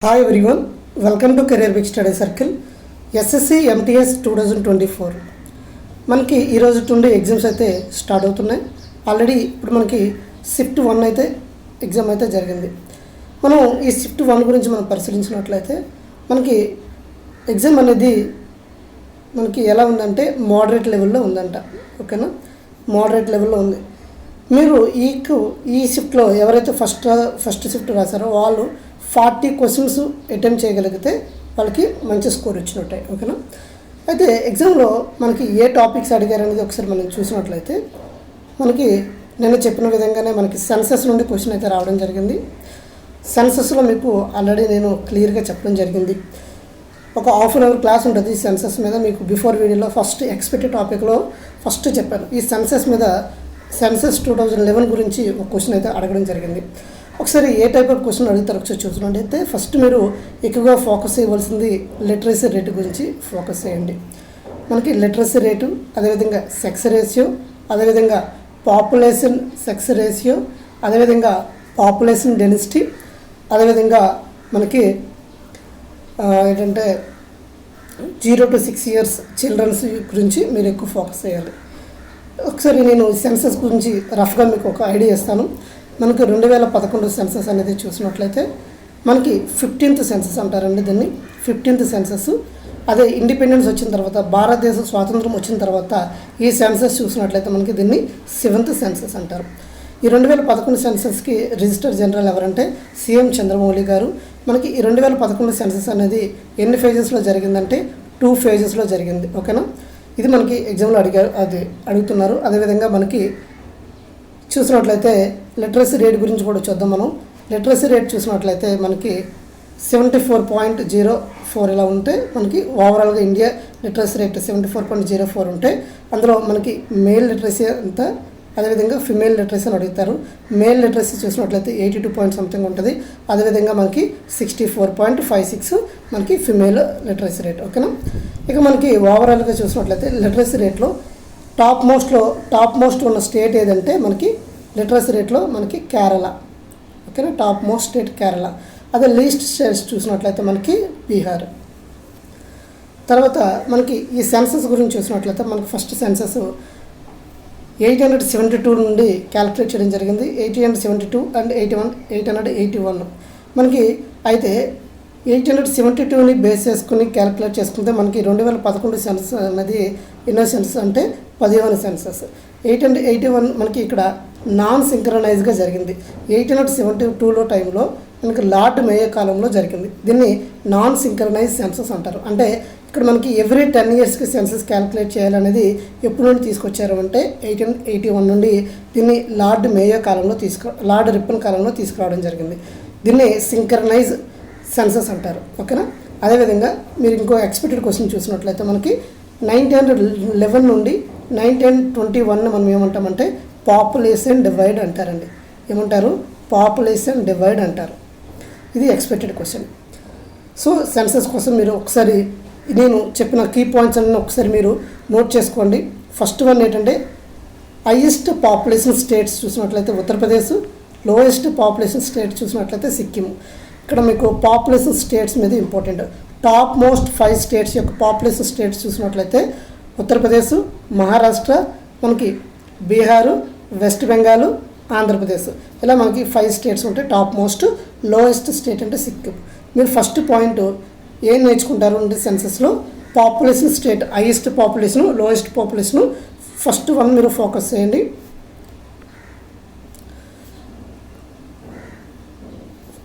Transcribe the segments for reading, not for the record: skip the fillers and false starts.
Hi everyone, welcome to career big study circle. SSC MTS 2024 మనకి ఈరోజు నుండి exams అయితే స్టార్ట్ అవుతున్నాయి. ఆల్రెడీ ఇప్పుడు మనకి షిఫ్ట్ 1 అయితే ఎగ్జామ్ అయితే జరిగింది. మనం ఈ షిఫ్ట్ 1 గురించి మనం పరిశీలించినట్లయితే మనకి ఎగ్జామ్ అనేది మనకి ఎలా ఉందంటే మోడరేట్ లెవెల్లో ఉందంట. ఓకేనా, మోడరేట్ లెవెల్లో ఉంది. మీరు ఈ షిఫ్ట్లో ఎవరైతే ఫస్ట్ షిఫ్ట్ రాశారో వాళ్ళు 40 క్వశ్చన్స్ అటెంప్ట్ చేయగలిగితే వాళ్ళకి మంచి స్కోర్ వచ్చినట్టే. ఓకేనా, అయితే ఎగ్జామ్లో మనకి ఏ టాపిక్స్ అడిగారనేది ఒకసారి మనం చూసినట్లయితే మనకి నిన్న చెప్పిన విధంగానే మనకి సెన్సస్ నుండి క్వశ్చన్ అయితే రావడం జరిగింది. సెన్సస్లో మీకు ఆల్రెడీ నేను క్లియర్గా చెప్పడం జరిగింది. ఒక హాఫ్ అన్ అవర్ క్లాస్ ఉంటుంది సెన్సస్ మీద. మీకు బిఫోర్ వీడియోలో ఫస్ట్ ఎక్స్పెక్టెడ్ టాపిక్లో ఫస్ట్ చెప్పాను. ఈ సెన్సస్ మీద సెన్సస్ 2011 గురించి ఒక క్వశ్చన్ అయితే అడగడం జరిగింది. ఒకసారి ఏ టైప్ ఆఫ్ క్వశ్చన్ అడుగుతారు ఒకసారి చూసినట్టు అయితే ఫస్ట్ మీరు ఎక్కువగా ఫోకస్ చేయవలసింది లిటరసీ రేటు గురించి ఫోకస్ చేయండి. మనకి లిటరసీ రేటు, అదేవిధంగా సెక్స్ రేషియో, అదేవిధంగా పాపులేషన్ సెక్స్ రేషియో, అదేవిధంగా పాపులేషన్ డెన్సిటీ, అదేవిధంగా మనకి ఏంటంటే 0 to 6 years చిల్డ్రన్స్ గురించి మీరు ఎక్కువ ఫోకస్ చేయాలి. ఒకసారి నేను సెన్సస్ గురించి రఫ్గా మీకు ఒక ఐడియా ఇస్తాను. మనకి 2011 సెన్సస్ అనేది చూసినట్లయితే మనకి 15th సెన్సస్ అంటారండి దీన్ని. 15th census. అదే ఇండిపెండెన్స్ వచ్చిన తర్వాత, భారతదేశ స్వాతంత్రం వచ్చిన తర్వాత ఈ సెన్సస్ చూసినట్లయితే మనకి దీన్ని 7th సెన్సస్ అంటారు. ఈ 2011 సెన్సస్కి రిజిస్టర్ జనరల్ ఎవరంటే సీఎం చంద్రమౌళి గారు. మనకి ఈ 2011 సెన్సస్ అనేది ఎన్ని ఫేజెస్లో జరిగిందంటే 2 phases జరిగింది. ఓకేనా, ఇది మనకి ఎగ్జామ్లో అడుగుతున్నారు. అదేవిధంగా మనకి చూసినట్లయితే లిటరసీ రేట్ గురించి కూడా చూద్దాం. మనం లిటరసీ రేట్ చూసినట్లయితే మనకి 74.04 ఇలా ఉంటే మనకి ఓవరాల్గా ఇండియా లిటరసీ రేట్ 74.04 ఉంటే అందులో మనకి మేల్ లిటరసీ అంతా, అదేవిధంగా ఫిమేల్ లిటరసీ అని అడుగుతారు. మేల్ లిటరసీ చూసినట్లయితే 82 పాయింట్ సంథింగ్ ఉంటుంది. అదేవిధంగా మనకి 64.56 మనకి ఫిమేల్ లిటరసీ రేట్. ఓకేనా, ఇక మనకి ఓవరాల్గా చూసినట్లయితే లిటరసీ రేట్లో టాప్ మోస్ట్ ఉన్న స్టేట్ ఏదంటే మనకి లిటరసీ రేట్లో మనకి కేరళ. ఓకేనా, టాప్ మోస్ట్ స్టేట్ కేరళ. అదే లీస్ట్ స్టేట్స్ చూసినట్లయితే మనకి బీహార్. తర్వాత మనకి ఈ సెన్సస్ గురించి చూసినట్లయితే మనకి ఫస్ట్ సెన్సస్ 872 నుండి క్యాలిక్యులేట్ చేయడం జరిగింది. 872 అండ్ 881 మనకి. అయితే 872ని బేస్ చేసుకుని క్యాలిక్యులేట్ చేసుకుంటే మనకి 2011 సెన్సస్ అనేది ఎన్నో సెన్సస్ అంటే 10వ సెన్సస్. 881 మనకి ఇక్కడ నాన్ సింక్రనైజ్గా జరిగింది. 872లో టైంలో మనకి లార్డ్ మేయో కాలంలో జరిగింది. దీన్ని నాన్ సింక్రనైజ్ సెన్సస్ అంటారు. అంటే ఇక్కడ మనకి ఎవ్రీ 10 yearsకి సెన్సస్ క్యాలిక్యులేట్ చేయాలనేది ఎప్పుడు నుండి తీసుకొచ్చారు అంటే 1881 నుండి దీన్ని లార్డ్ మేయో కాలంలో లార్డ్ రిప్పన్ కాలంలో తీసుకురావడం జరిగింది. దీన్ని సింక్రనైజ్ సెన్సస్ అంటారు. ఓకేనా, అదేవిధంగా మీరు ఇంకో ఎక్స్పెక్టెడ్ క్వశ్చన్ చూసినట్లయితే మనకి 1911 నుండి 1921 మనం ఏమంటామంటే పాపులేషన్ డివైడ్ అంటారండి. ఏమంటారు? పాపులేషన్ డివైడ్ అంటారు. ఇది ఎక్స్పెక్టెడ్ క్వశ్చన్. సో సెన్సస్ కోసం మీరు ఒకసారి నేను చెప్పిన కీ పాయింట్స్ అన్నీ ఒకసారి మీరు నోట్ చేసుకోండి. ఫస్ట్ వన్ ఏంటంటే హైయెస్ట్ పాపులేషన్ స్టేట్స్ చూసినట్లయితే ఉత్తరప్రదేశ్, లోయెస్ట్ పాపులేషన్ స్టేట్ చూసినట్లయితే సిక్కిం. ఇక్కడ మీకు పాపులేషన్ స్టేట్స్ మీద ఇంపార్టెంట్. టాప్ మోస్ట్ 5 స్టేట్స్ యొక్క పాపులేషన్ స్టేట్స్ చూసినట్లయితే ఉత్తరప్రదేశ్, మహారాష్ట్ర, మనకి బీహారు, వెస్ట్ బెంగాల్, ఆంధ్రప్రదేశ్. ఇలా మనకి 5 స్టేట్స్ ఉంటాయి. Top most. లోయెస్ట్ స్టేట్ అంటే సిక్కిం. మీరు ఫస్ట్ పాయింట్ ఏం నేర్చుకుంటారు అంటే సెన్సస్లో population state, highest population, lowest population, first one మీరు ఫోకస్ చేయండి.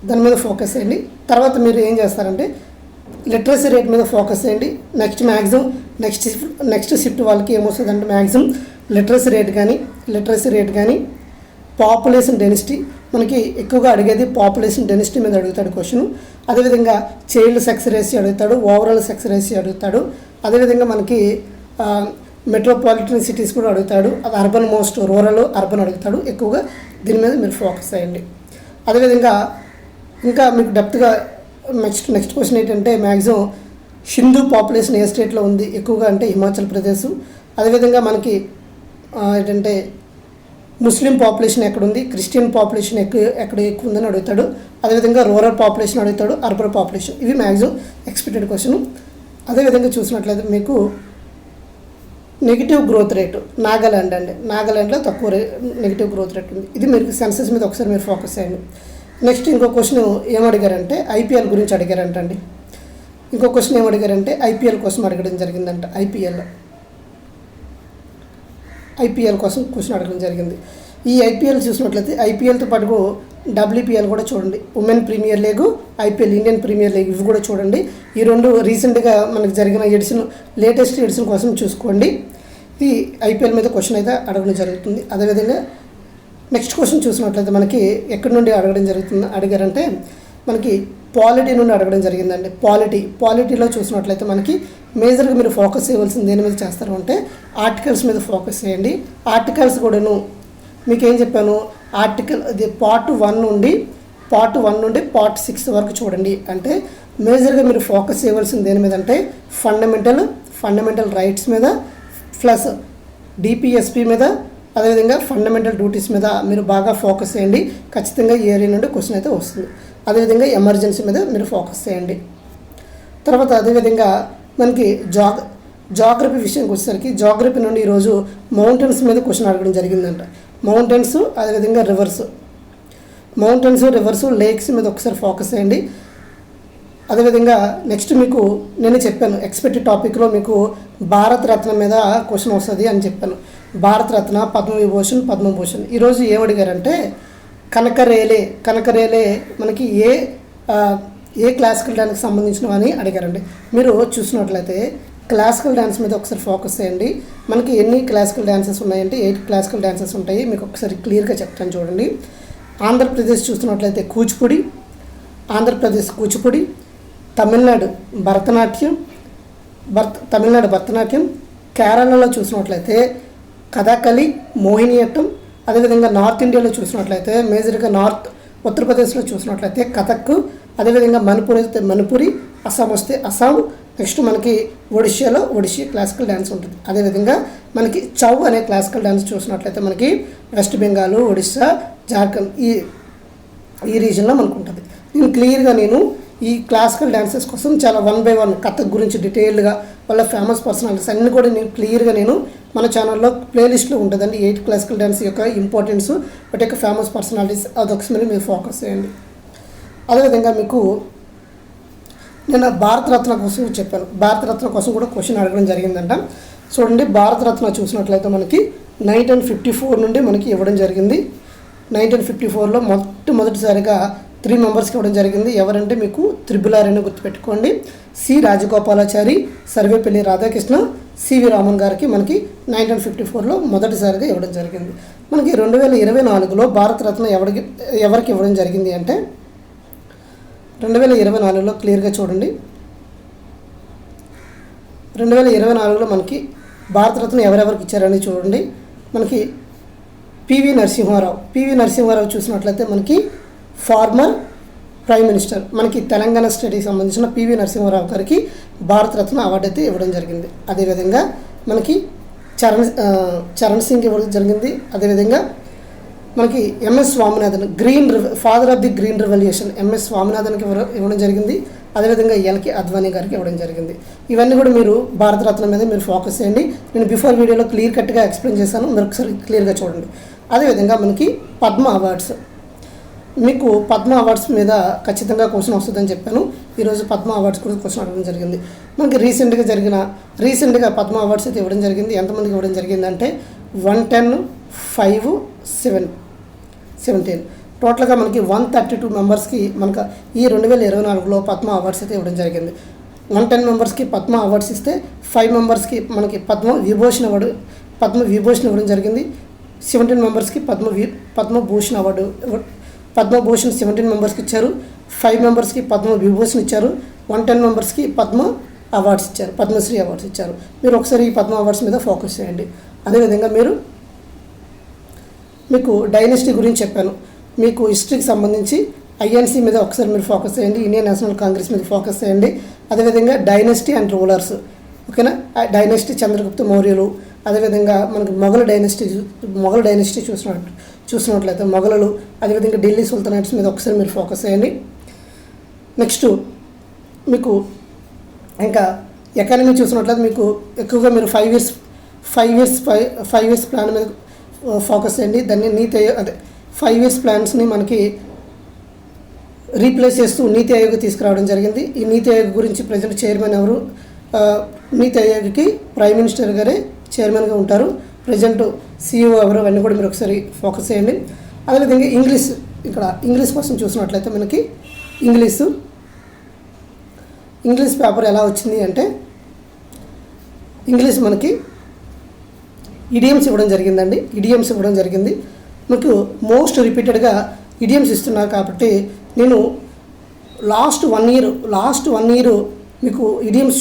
దాని మీద ఫోకస్ చేయండి. తర్వాత మీరు ఏం చేస్తారంటే లిటరసీ రేట్ మీద ఫోకస్ చేయండి. నెక్స్ట్ షిఫ్ట్ వాళ్ళకి ఏమొస్తుంది అంటే మ్యాక్సిమం లిటరసీ రేట్ కానీ పాపులేషన్ డెన్సిటీ. మనకి ఎక్కువగా అడిగేది పాపులేషన్ డెన్సిటీ మీద అడుగుతాడు క్వశ్చన్. అదేవిధంగా చైల్డ్ సెక్స్ రేషియో అడుగుతాడు, ఓవరాల్ సెక్స్ రేషియో అడుగుతాడు. అదేవిధంగా మనకి మెట్రోపాలిటన్ సిటీస్ కూడా అడుగుతాడు. అది అర్బన్ మోస్ట్, రూరల్, అర్బన్ అడుగుతాడు. ఎక్కువగా దీని మీద మీరు ఫోకస్ చేయండి. అదేవిధంగా ఇంకా మీకు డెప్త్గా నెక్స్ట్ క్వశ్చన్ ఏంటంటే మ్యాక్సిమం హిందూ పాపులేషన్ ఏ స్టేట్లో ఉంది ఎక్కువగా అంటే హిమాచల్ ప్రదేశ్. అదేవిధంగా మనకి ఏంటంటే ముస్లిం పాపులేషన్ ఎక్కడుంది, క్రిస్టియన్ పాపులేషన్ ఎక్కడ ఎక్కువ ఉందని అడుగుతాడు. అదేవిధంగా రూరల్ పాపులేషన్ అడుగుతాడు, అర్బన్ పాపులేషన్. ఇవి మ్యాక్సిమం ఎక్స్పెక్టెడ్ క్వశ్చన్. అదేవిధంగా చూసినట్లయితే మీకు నెగిటివ్ గ్రోత్ రేటు నాగాల్యాండ్ అండి, నాగాల్యాండ్లో తక్కువ నెగిటివ్ గ్రోత్ రేట్ ఉంది. ఇది మీరు సెన్సెస్ మీద ఒకసారి మీరు ఫోకస్ చేయండి. నెక్స్ట్ ఇంకో క్వశ్చన్ ఏమడిగారంటే ఐపీఎల్ గురించి అడిగారంటండి. ఇంకో క్వశ్చన్ ఏమడిగారంటే ఐపీఎల్ కోసం అడగడం జరిగిందంట. ఐపీఎల్ కోసం క్వశ్చన్ అడగడం జరిగింది. ఈ ఐపీఎల్ చూసినట్లయితే ఐపీఎల్తో పాటు డబ్ల్యూపీఎల్ కూడా చూడండి. Women Premier League, IPL Indian Premier League ఇవి కూడా చూడండి. ఈ రెండు రీసెంట్గా మనకు జరిగిన లేటెస్ట్ ఎడిషన్ కోసం చూసుకోండి. ఈ ఐపీఎల్ మీద క్వశ్చన్ అయితే అడగడం జరుగుతుంది. అదేవిధంగా నెక్స్ట్ క్వశ్చన్ చూసినట్లయితే మనకి ఎక్కడి నుండి అడిగారంటే మనకి పాలిటీ నుండి అడగడం జరిగిందండి. పాలిటీలో చూసినట్లయితే మనకి మేజర్గా మీరు ఫోకస్ చేయవలసింది దేని మీద చేస్తారు అంటే ఆర్టికల్స్ మీద ఫోకస్ చేయండి. ఆర్టికల్స్ కూడాను మీకు ఏం చెప్పాను, అది పార్ట్ 1 నుండి పార్ట్ 6 వరకు చూడండి. అంటే మేజర్గా మీరు ఫోకస్ చేయవలసింది దేని మీద అంటే ఫండమెంటల్ రైట్స్ మీద, ప్లస్ డిపిఎస్పి మీద, అదేవిధంగా ఫండమెంటల్ డ్యూటీస్ మీద మీరు బాగా ఫోకస్ చేయండి. ఖచ్చితంగా ఈ ఏరియా నుండి క్వశ్చన్ అయితే వస్తుంది. అదేవిధంగా ఎమర్జెన్సీ మీద మీరు ఫోకస్ చేయండి. తర్వాత అదేవిధంగా మనకి జాగ్రఫీ విషయానికి వచ్చేసరికి జాగ్రఫీ నుండి ఈరోజు మౌంటైన్స్ మీద క్వశ్చన్ అడగడం జరిగిందంట. మౌంటైన్స్, అదేవిధంగా రివర్స్, లేక్స్ మీద ఒకసారి ఫోకస్ చేయండి. అదేవిధంగా నెక్స్ట్ మీకు నేను చెప్పాను ఎక్స్పెక్టెడ్ టాపిక్లో మీకు భారతరత్న మీద క్వశ్చన్ వస్తుంది అని చెప్పాను. భారతరత్న, పద్మభూషణ్ ఈరోజు ఏమడిగారంటే కనకరేలే మనకి ఏ క్లాసికల్ డ్యాన్స్కి సంబంధించినవి అని అడిగారండి. మీరు చూసినట్లయితే క్లాసికల్ డ్యాన్స్ మీద ఒకసారి ఫోకస్ చేయండి. మనకి ఎన్ని క్లాసికల్ డ్యాన్సెస్ ఉన్నాయంటే 8 క్లాసికల్ డ్యాన్సెస్ ఉంటాయి. మీకు ఒకసారి క్లియర్గా చెప్తాను చూడండి. ఆంధ్రప్రదేశ్ చూస్తున్నట్లయితే కూచిపూడి, తమిళనాడు భరతనాట్యం, కేరళలో చూసినట్లయితే కథాకళి, మోహినియట్టం. అదేవిధంగా నార్త్ ఇండియాలో చూసినట్లయితే మేజర్గా ఉత్తరప్రదేశ్లో చూసినట్లయితే కథక్, అదేవిధంగా మణిపురి, అస్సాం వస్తే అస్సాం. నెక్స్ట్ మనకి ఒడిషా క్లాసికల్ డ్యాన్స్ ఉంటుంది. అదేవిధంగా మనకి చౌ అనే క్లాసికల్ డ్యాన్స్ చూసినట్లయితే మనకి వెస్ట్ బెంగాల్, ఒడిశా, జార్ఖండ్ ఈ రీజన్లో మనకు ఉంటుంది. నేను క్లియర్గా ఈ క్లాసికల్ డ్యాన్సెస్ కోసం చాలా 1 by 1 కథక్ గురించి డీటెయిల్డ్గా వాళ్ళ ఫేమస్ పర్సనాలిటీస్ అన్నీ కూడా క్లియర్గా మన ఛానల్లో ప్లేలిస్ట్లో ఉంటుందండి. 8 క్లాసికల్ డ్యాన్స్ యొక్క ఇంపార్టెన్స్, వాటి యొక్క ఫేమస్ పర్సనాలిటీస్ అదొకసారి మీరు ఫోకస్ చేయండి. అదేవిధంగా మీకు నేను భారతరత్న కోసం చెప్పాను. భారతరత్న కోసం కూడా క్వశ్చన్ అడగడం జరిగిందంట. చూడండి, భారతరత్న చూసినట్లయితే మనకి 1954 నుండి మనకి ఇవ్వడం జరిగింది. 1954లో మొట్టమొదటిసారిగా 3 మెంబర్స్కి ఇవ్వడం జరిగింది. ఎవరంటే మీకు RRR అని గుర్తుపెట్టుకోండి. సి రాజగోపాలాచారి, సర్వేపల్లి రాధాకృష్ణ, సివి రామన్ గారికి మనకి 1954లో మొదటిసారిగా ఇవ్వడం జరిగింది. మనకి 2024లో భారతరత్న ఎవరికి ఇవ్వడం జరిగింది అంటే 2024లో క్లియర్గా చూడండి. 2024లో మనకి భారతరత్న ఎవరెవరికి ఇచ్చారని చూడండి. మనకి పివి నరసింహారావు చూసినట్లయితే మనకి ఫార్మర్ ప్రైమ్ మినిస్టర్, మనకి తెలంగాణ స్టేట్కి సంబంధించిన పివి నరసింహారావు గారికి భారతరత్న అవార్డు అయితే ఇవ్వడం జరిగింది. అదేవిధంగా మనకి చరణ్ సింగ్ ఇవ్వడం జరిగింది. అదేవిధంగా మనకి MS Swaminathan father of the green revolution MS స్వామినాథన్కి ఇవ్వడం జరిగింది. అదేవిధంగా ఎల్కే అద్వానీ గారికి ఇవ్వడం జరిగింది. ఇవన్నీ కూడా మీరు భారతరత్న మీద మీరు ఫోకస్ చేయండి. నేను బిఫోర్ వీడియోలో క్లియర్ కట్గా ఎక్స్ప్లెయిన్ చేశాను, మీరు ఒకసారి క్లియర్గా చూడండి. అదేవిధంగా మనకి పద్మ అవార్డ్స్, మీకు పద్మ అవార్డ్స్ మీద ఖచ్చితంగా క్వశ్చన్ వస్తుందని చెప్పాను. ఈరోజు పద్మ అవార్డ్స్ కూడా క్వశ్చన్ అడగడం జరిగింది. మనకి రీసెంట్గా పద్మ అవార్డ్స్ అయితే ఇవ్వడం జరిగింది. ఎంతమందికి ఇవ్వడం జరిగింది అంటే 110, 5, 17 టోటల్గా మనకి 132 మెంబర్స్కి మనకు ఈ 2024లో పద్మ అవార్డ్స్ అయితే ఇవ్వడం జరిగింది. 110 మెంబర్స్కి పద్మ అవార్డ్స్ ఇస్తే 5 మెంబర్స్కి మనకి పద్మవిభూషణ్ ఇవ్వడం జరిగింది. 17 మెంబర్స్కి పద్మభూషణ్ అవార్డు, పద్మభూషణ్ 17 మెంబర్స్కి ఇచ్చారు. 5 మెంబర్స్కి పద్మవిభూషణ్ ఇచ్చారు. 110 మెంబర్స్కి పద్మ అవార్డ్స్ ఇచ్చారు, పద్మశ్రీ అవార్డ్స్ ఇచ్చారు. మీరు ఒకసారి ఈ పద్మ అవార్డ్స్ మీద ఫోకస్ చేయండి. అదేవిధంగా మీకు డైనెస్టీ గురించి చెప్పాను. మీకు హిస్టరీకి సంబంధించి ఐఎన్సీ మీద ఒకసారి మీరు ఫోకస్ చేయండి. ఇండియన్ నేషనల్ కాంగ్రెస్ మీద ఫోకస్ చేయండి. అదేవిధంగా డైనెస్టీ అండ్ రూలర్స్, ఓకేనా. డైనెస్టీ చంద్రగుప్త మౌర్యులు, అదేవిధంగా మనకి మొఘల్ డైనస్టీ చూసినట్లయితే మొఘలులు, అదేవిధంగా ఢిల్లీ సుల్తానేట్స్ మీద ఒకసారి మీరు ఫోకస్ చేయండి. నెక్స్ట్ మీకు ఇంకా ఎకానమీ చూసినట్లయితే మీకు ఎక్కువగా మీరు 5 ఇయర్స్ ప్లాన్ మీద ఫోకస్ చేయండి. దాన్ని 5 ఇయర్స్ ప్లాన్స్ని మనకి రీప్లేస్ చేస్తూ నీతి ఆయోగ్ తీసుకురావడం జరిగింది. ఈ నీతి ఆయోగ్ గురించి ప్రజెంట్ చైర్మన్ ఎవరు, నీతి ఆయోగ్కి ప్రైమ్ మినిస్టర్ గారే చైర్మన్గా ఉంటారు. ప్రజెంట్ CEO ఎవరు, అవన్నీ కూడా మీరు ఒకసారి ఫోకస్ చేయండి. అదేవిధంగా ఇంగ్లీష్ కోసం చూసినట్లయితే మనకి ఇంగ్లీష్ పేపర్ ఎలా వచ్చింది అంటే ఇంగ్లీష్ మనకి ఇడియమ్స్ ఇవ్వడం జరిగింది. మీకు మోస్ట్ రిపీటెడ్గా ఇడియమ్స్ ఇస్తున్నారు కాబట్టి నేను లాస్ట్ వన్ ఇయర్ మీకు ఇడియమ్స్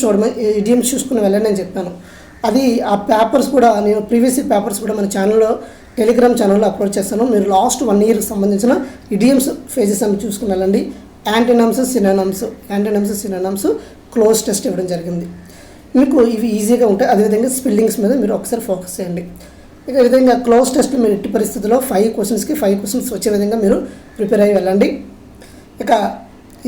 చూసుకుని వెళ్ళండి అని చెప్పాను. అది ఆ పేపర్స్ కూడా నేను ప్రీవియస్ పేపర్స్ కూడా మన టెలిగ్రామ్ ఛానల్లో అప్లోడ్ చేస్తాను. మీరు లాస్ట్ 1 ఇయర్కి సంబంధించిన ఇడియమ్స్ ఫేజెస్ అన్ని చూసుకుని వెళ్ళండి. యాంటోనిమ్స్, సినోనిమ్స్ క్లోజ్ టెస్ట్ ఇవ్వడం జరిగింది. మీకు ఇవి ఈజీగా ఉంటాయి. అదేవిధంగా స్పెల్లింగ్స్ మీద మీరు ఒకసారి ఫోకస్ చేయండి. ఇక విధంగా క్లోజ్ టెస్ట్ మీరు ఎట్టి పరిస్థితుల్లో 5 క్వశ్చన్స్ వచ్చే విధంగా మీరు ప్రిపేర్ అయ్యి వెళ్ళండి. ఇక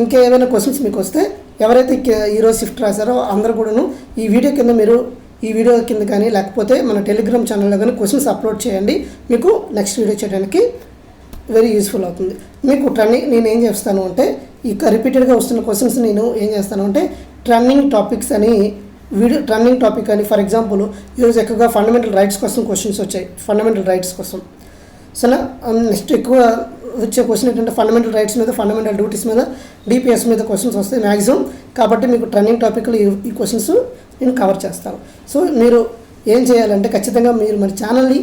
ఇంకేమైనా క్వశ్చన్స్ మీకు వస్తే ఎవరైతే ఈరోజు షిఫ్ట్ రాశారో అందరూ కూడాను ఈ వీడియో కింద కానీ లేకపోతే మన టెలిగ్రామ్ ఛానల్లో కానీ క్వశ్చన్స్ అప్లోడ్ చేయండి. మీకు నెక్స్ట్ వీడియో చేయడానికి వెరీ యూస్ఫుల్ అవుతుంది. మీకు నేను ఏం చేస్తాను అంటే రిపీటెడ్గా వస్తున్న క్వశ్చన్స్ నేను ఏం చేస్తాను అంటే ట్రెండింగ్ టాపిక్ అని ఫర్ ఎగ్జాంపుల్ ఈరోజు ఎక్కువగా ఫండమెంటల్ రైట్స్ కోసం క్వశ్చన్స్ వచ్చాయి. ఫండమెంటల్ రైట్స్ కోసం నెక్స్ట్ ఎక్కువ వచ్చే క్వశ్చన్ ఏంటంటే ఫండమెంటల్ రైట్స్ మీద, ఫండమెంటల్ డ్యూటీస్ మీద, DPS మీద క్వశ్చన్స్ వస్తాయి మ్యాక్సిమం. కాబట్టి మీకు ట్రెండింగ్ టాపిక్లు ఈ క్వశ్చన్స్ నేను కవర్ చేస్తాను. సో మీరు ఏం చేయాలంటే ఖచ్చితంగా మీరు మన ఛానల్ని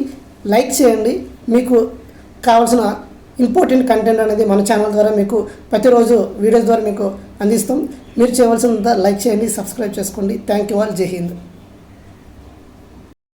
లైక్ చేయండి. మీకు కావాల్సిన ఇంపార్టెంట్ కంటెంట్ అనేది మన ఛానల్ ద్వారా మీకు ప్రతిరోజు వీడియోస్ ద్వారా మీకు అందిస్తాం. మీరు చేయవలసినంత లైక్ చేయండి, సబ్స్క్రైబ్ చేసుకోండి. Thank you all. జై హింద్.